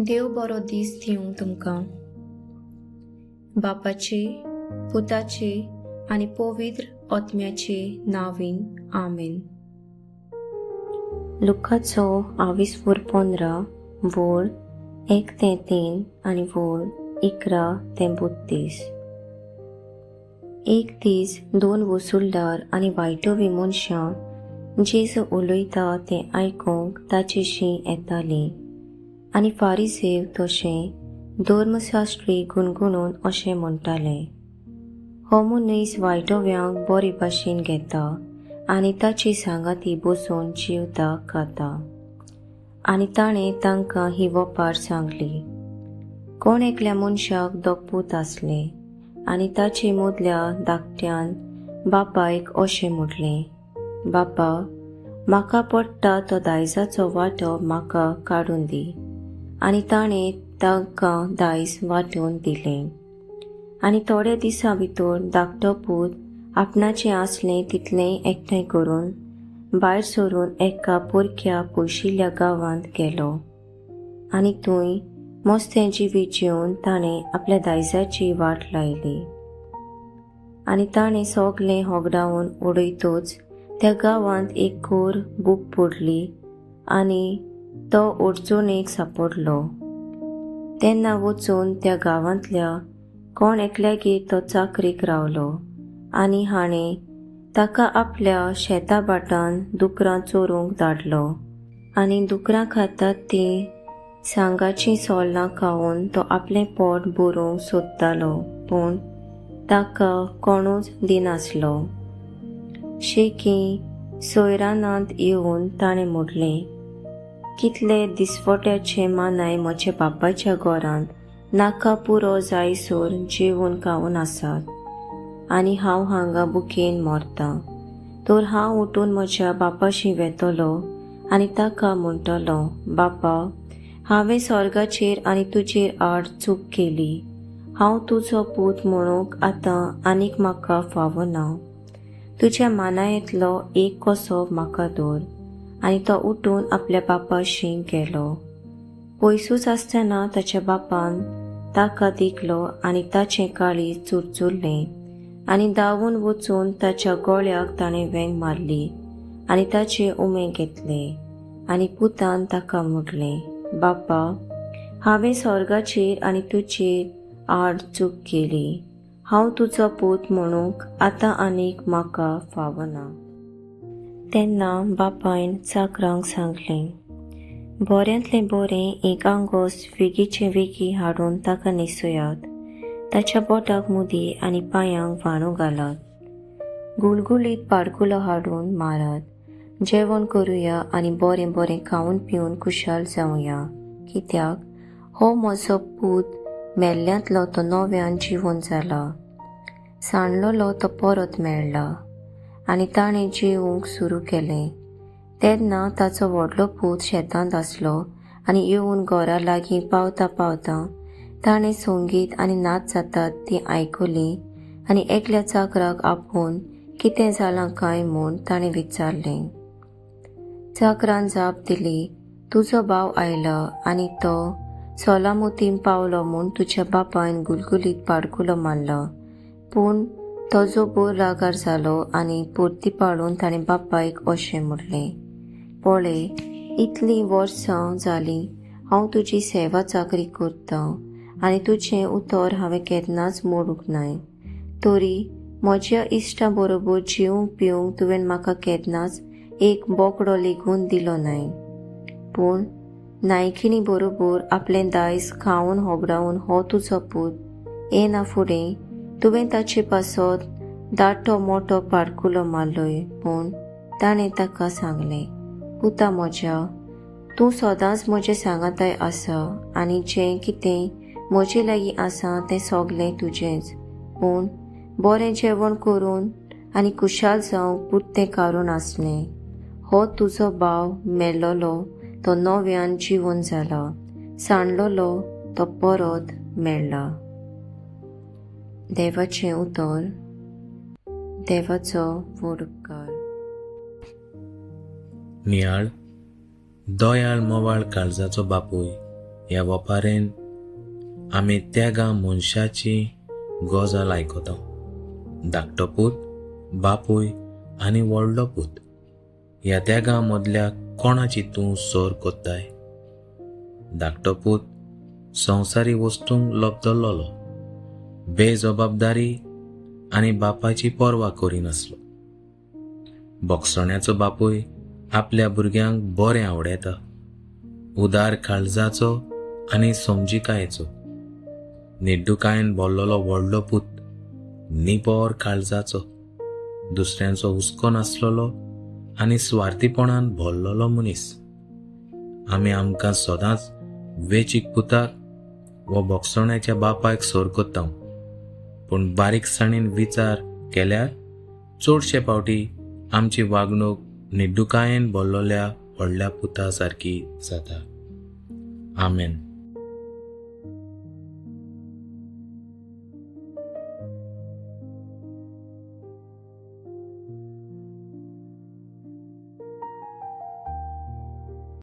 देव बरो दीस दिवं तुमकां. बापाचे, पुताचे आनी पवित्र आत्म्याचे नांवीन आमेन. लुकाचो 22:15 वोळ 1-3 आनी वोळ 11-32. एक दीस 2 वसूलदार आनी वायटोवी मनशां जेजू उलयता तें आयकूंक ताचेशी येतालीं. आनी फारिसेव तशें धर्मशास्त्री गुणगुणून अशें म्हणटाले, हो मनीस वायटोव्यांक बरे भाशेन घेता आनी ताची सांगाती बसून जेवता खाता. आनी ताणें तांकां ही वपार सांगली. कोण एकल्या मनशाक दोगपूत आसले आनी ताचे मदल्या धाकट्यान बापायक अशें म्हटलें, बापा, म्हाका पडटा तो दायजाचो वांटो म्हाका काडून दी. आनी ताणें तांकां दायज वांटून दिलें. आनी थोड्या दिसां भितर धाकटो पूत आपणाचें आसलें तितलें एकठांय करून भायर सरून एका पोरक्या पयशिल्ल्या गांवांत गेलो. आनी थंय मस्तें जिवीत जेवन ताणें आपल्या दायजाची वाट लायली. आनी ताणें सगलें होगडावन उडयतच त्या गांवांत एक घोर बूक पडली आनी तो अडचणेक सांपडलो. तेन्ना वचून त्या गांवांतल्या कोण एकल्यागेर तो चाकरेक रावलो आनी हाणें ताका आपल्या शेता बाटान दुकरां चोरूंक धाडलो. आनी दुकरां खातात तीं सांगाचीं सोलां खावन तो आपलें पोट भरूंक सोदतालो, पूण ताका कोणूच दिनासलो. शेकी सोयरानांत येवन ताणें म्हणलें, कितले दिसवट्याचे मानाय म्हज्या बापाच्या घरांत नाका पुरो जायसर जेवून खावन आसात आनी हांव हांगा भुकेन मरतां. तर हांव उठून म्हज्या बापाशी वेतलो आनी ताका म्हणटलो, बापा, हांवें स्वर्गाचेर आनी तुजेर आड चूक केली. हांव तुजो पूत म्हणूंक आतां आनीक म्हाका फावना. तुज्या मानायेंतलो एक कसो म्हाका दवर. आनी तो उठून आपल्या बापाशी गेलो. पयसूच आसतना ताच्या बापान ताका दिगलो आनी ताचें काळीज चुरचुरलें. आनी धांवून वचून ताच्या गळ्याक ताणें वेंग मारली आनी ताचे उमें घेतले. आनी पुतान ताका म्हणलें, बापा, हांवें स्वर्गाचेर आनी तुजेर आड चूक केली. हांव तुजो पूत म्हणूंक आतां आनीक म्हाका फावना. तेन्ना बापायन चाकरांक सांगलें, बऱ्यांतलें बरें एक आंगोस वेगीचे वेगी हाडून ताका न्हेसयात. ताच्या बोटाक मुदी आनी पांयांक वाणू घालात. गुळगुळीत पाडकुलो हाडून मारात. जेवण करुया आनी बरें बरें खावन पिवन खुशाल जावया. कित्याक हो म्हजो पूत मेल्ल्यांतलो तो नव्यान जिवंत जाला. सांडलोलो तो परत मेळ्ळा. आनी ताणें जेवूंक सुरू केलें. तेन्ना ताचो व्हडलो पूत शेतांत आसलो आनी येवन घरा लागीं पावता पावता ताणें संगीत आनी नाच जातात तीं आयकलीं आनी एकल्या चाकराक आपोवन कितें जालां काय म्हूण ताणें विचारलें. चाकरान जाप दिली, तुजो भाव आयला आनी तो सोलामुतीन पावलो म्हूण तुज्या बापायन गुलगुलीत पाडकुलो मारला. पूण तो जोबोर रागार जालो आनी परती पाळून ताणें बापायक अशें म्हणलें, पळय, इतलीं वर्सां जालीं हांव तुजी सेवा चाकरी करतां आनी तुजें उतर हांवें केन्नाच मोडूंक नाय. तरी म्हज्या इश्टां बरोबर जेवंक पिवंक तुवें म्हाका केन्नाच एक बोकडो लेगून दिलो नाय. पूण नायकिनी बरोबर आपलें दायज खावन होगडावन हो तुजो पूत येना फुडें तुवें ताचे पासत धाटो मोठो पाडकुलो मारलोय. पूण ताणें ताका सांगलें, पुता म्हज्या, तूं सदांच म्हजे सांगाताय आसा आनी जें कितें म्हजे लागीं आसा तें सगलें तुजेंच. पूण बरें जेवण करून आनी खुशाल जावंक पुरतें कारून आसलें. हो तुजो भाव मेल्लोलो तो नव्यान जिवंत जाला. सांडलोलो तो परत मेळ्ळा. देवाचें उतर. देवाचो व्हड उपकार. नियाळ, दयाळ मोवाळ काळजाचो बापूय, ह्या वपारेन आमी त्या मनशाची गजाल आयकता. धाकटो पूत, बापूय आनी व्हडलो पूत ह्या त्या मदल्या कोणाची तूं सोर कोत्ताय? धाकटो पूत संवसारी वस्तूंक लबदल्लोलो, बेजबाबदारी आनी बापाची पर्वा करिनासलो. बोगसण्याचो बापूय आपल्या भुरग्यांक बरें आवडयता, उदार काळजाचो आनी समजिकायेचो. निड्डुकायेन भरलेलो व्हडलो पूत निपोर काळजाचो, दुसऱ्यांचो हुस्को नासलेलो आनी स्वार्थीपणान भरलेलो मनीस. आमी आमकां सदांच वेचीक पुताक व बोगसण्याच्या बापायक सोर कोत्ता, पूण बारीकसाणीन विचार केल्यार चडशे फावटी आमची वागणूक निड्डुकायेन भरलेल्या व्हडल्या पुता सारकी जाता. आमेन.